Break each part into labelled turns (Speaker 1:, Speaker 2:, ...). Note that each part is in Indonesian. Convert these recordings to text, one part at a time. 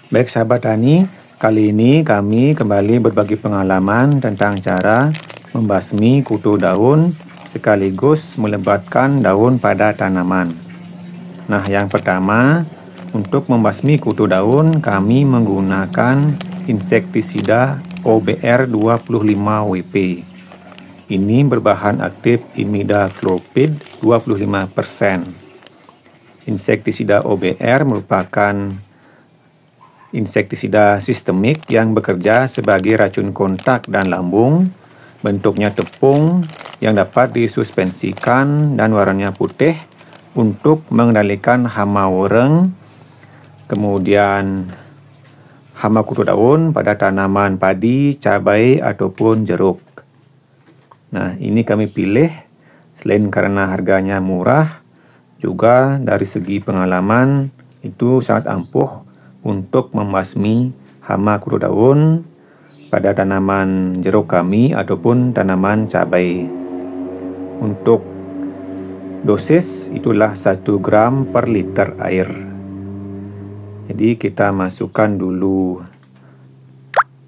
Speaker 1: Baik sahabat tani, kali ini kami kembali berbagi pengalaman tentang cara membasmi kutu daun sekaligus melebatkan daun pada tanaman. Nah, yang pertama, untuk membasmi kutu daun kami menggunakan insektisida OBR 25WP. Ini berbahan aktif imidacloprid 25%. Insektisida OBR merupakan insektisida sistemik yang bekerja sebagai racun kontak dan lambung. Bentuknya tepung yang dapat disuspensikan dan warnanya putih untuk mengendalikan hama wereng, kemudian hama kutu daun pada tanaman padi, cabai, ataupun jeruk. Nah, ini kami pilih selain karena harganya murah, juga dari segi pengalaman itu sangat ampuh untuk membasmi hama kutu daun pada tanaman jeruk kami ataupun tanaman cabai. Untuk dosis itulah 1 gram per liter air. Jadi kita masukkan dulu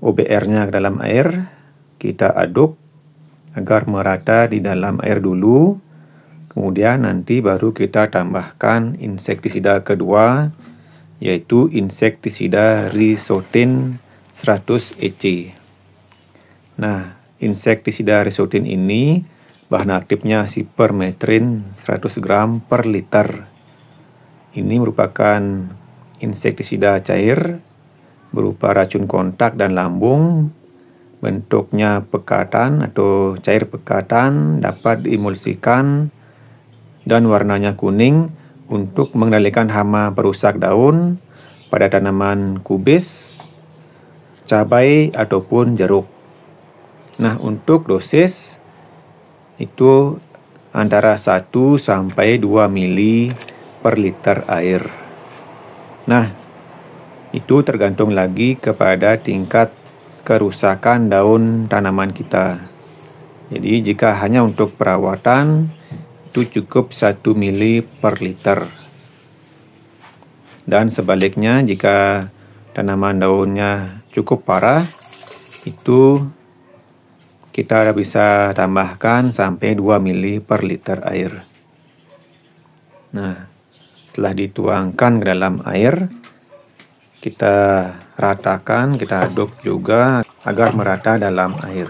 Speaker 1: OBR-nya ke dalam air, kita aduk agar merata di dalam air dulu. Kemudian nanti baru kita tambahkan insektisida kedua, yaitu insektisida Risotin 100 EC. Nah, insektisida Risotin ini bahan aktifnya sipermetrin 100 gram per liter. Ini merupakan insektisida cair berupa racun kontak dan lambung. Bentuknya pekatan atau cair pekatan, dapat diemulsikan dan warnanya kuning untuk mengendalikan hama perusak daun pada tanaman kubis, cabai, ataupun jeruk. Nah, untuk dosis itu antara 1 sampai 2 mili per liter air. Nah, itu tergantung lagi kepada tingkat kerusakan daun tanaman kita. Jadi jika hanya untuk perawatan, itu cukup 1 mili per liter. Dan sebaliknya, jika tanaman daunnya cukup parah, itu kita bisa tambahkan sampai 2 mili per liter air. Nah, setelah dituangkan ke dalam air, kita ratakan, kita aduk juga agar merata dalam air.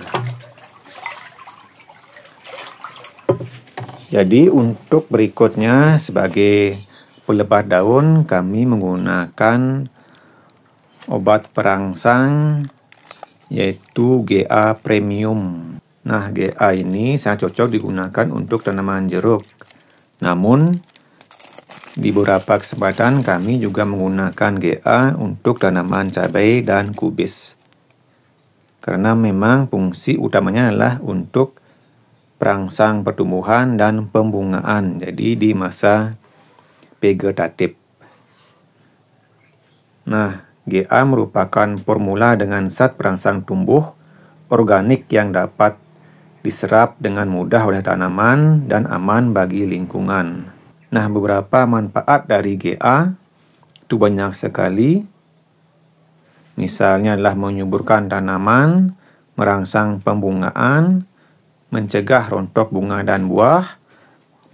Speaker 1: Jadi untuk berikutnya sebagai pelebat daun kami menggunakan obat perangsang yaitu GA Premium. Nah, GA ini sangat cocok digunakan untuk tanaman jeruk. Namun di beberapa kesempatan kami juga menggunakan GA untuk tanaman cabai dan kubis. Karena memang fungsi utamanya adalah untuk perangsang pertumbuhan dan pembungaan, jadi di masa vegetatif. Nah, GA merupakan formula dengan zat perangsang tumbuh organik yang dapat diserap dengan mudah oleh tanaman dan aman bagi lingkungan. Nah, beberapa manfaat dari GA itu banyak sekali. Misalnya adalah menyuburkan tanaman, merangsang pembungaan, mencegah rontok bunga dan buah,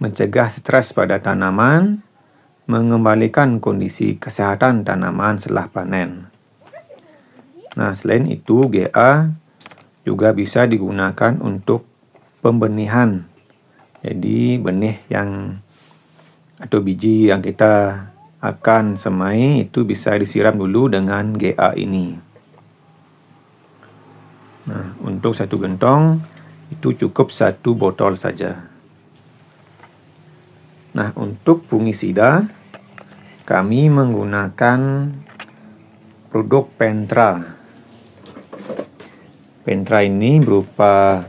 Speaker 1: mencegah stres pada tanaman, mengembalikan kondisi kesehatan tanaman setelah panen. Nah, selain itu GA juga bisa digunakan untuk pembenihan. Jadi benih yang atau biji yang kita akan semai itu bisa disiram dulu dengan GA ini. Nah, untuk 1 gentong itu cukup 1 botol saja. Nah, untuk fungisida kami menggunakan produk Pentra. Pentra ini berupa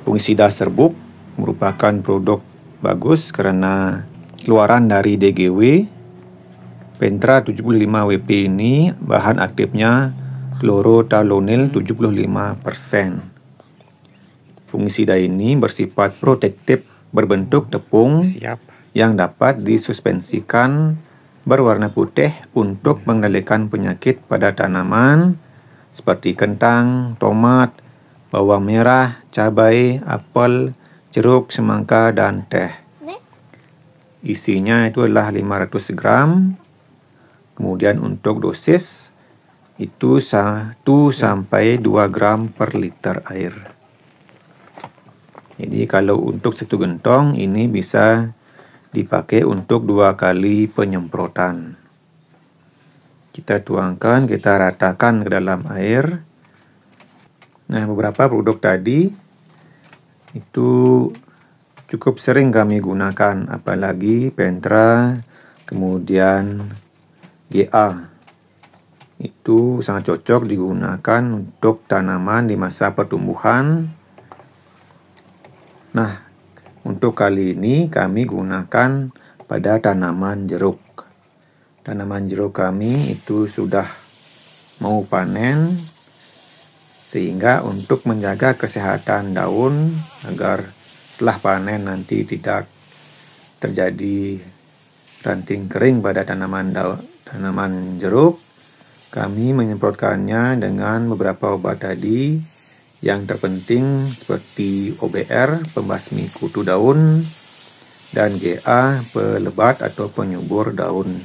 Speaker 1: fungisida serbuk, merupakan produk bagus karena keluaran dari DGW. Pentra 75WP ini bahan aktifnya chlorothalonil 75%. Fungisida ini bersifat protektif berbentuk tepung yang dapat disuspensikan berwarna putih untuk mengendalikan penyakit pada tanaman seperti kentang, tomat, bawang merah, cabai, apel, jeruk, semangka, dan teh. Isinya itu adalah 500 gram. Kemudian untuk dosis itu 1 sampai 2 gram per liter air. Jadi kalau untuk 1 gentong ini bisa dipakai untuk 2 kali penyemprotan. Kita tuangkan, kita ratakan ke dalam air. Nah, beberapa produk tadi itu cukup sering kami gunakan, apalagi Pentra, kemudian GA. Itu sangat cocok digunakan untuk tanaman di masa pertumbuhan. Nah, untuk kali ini kami gunakan pada tanaman jeruk. Tanaman jeruk kami itu sudah mau panen, sehingga untuk menjaga kesehatan daun agar setelah panen nanti tidak terjadi ranting kering pada tanaman jeruk, kami menyemprotkannya dengan beberapa obat tadi yang terpenting seperti OBR, pembasmi kutu daun, dan GA, pelebat atau penyubur daun.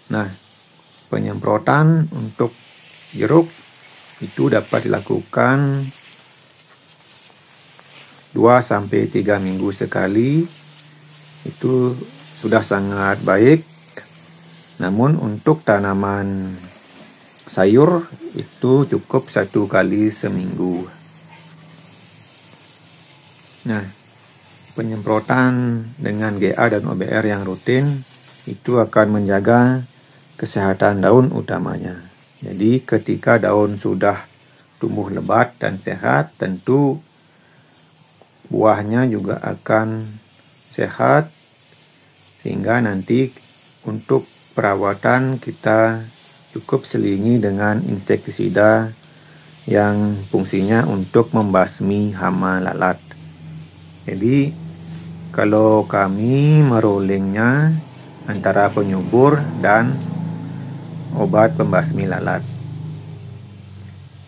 Speaker 1: Nah, penyemprotan untuk jeruk itu dapat dilakukan 2-3 minggu sekali. Itu sudah sangat baik. Namun untuk tanaman sayur itu cukup 1 kali seminggu. Nah, penyemprotan dengan GA dan OBR yang rutin itu akan menjaga kesehatan daun utamanya. Jadi ketika daun sudah tumbuh lebat dan sehat, tentu buahnya juga akan sehat, sehingga nanti untuk perawatan kita cukup selingi dengan insektisida yang fungsinya untuk membasmi hama lalat. Jadi kalau kami merolingnya antara penyubur dan obat pembasmi lalat.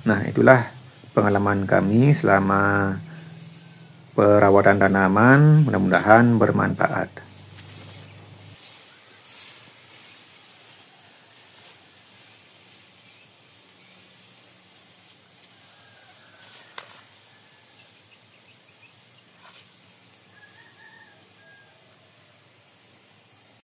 Speaker 1: Nah, itulah pengalaman kami selama perawatan tanaman, mudah-mudahan bermanfaat.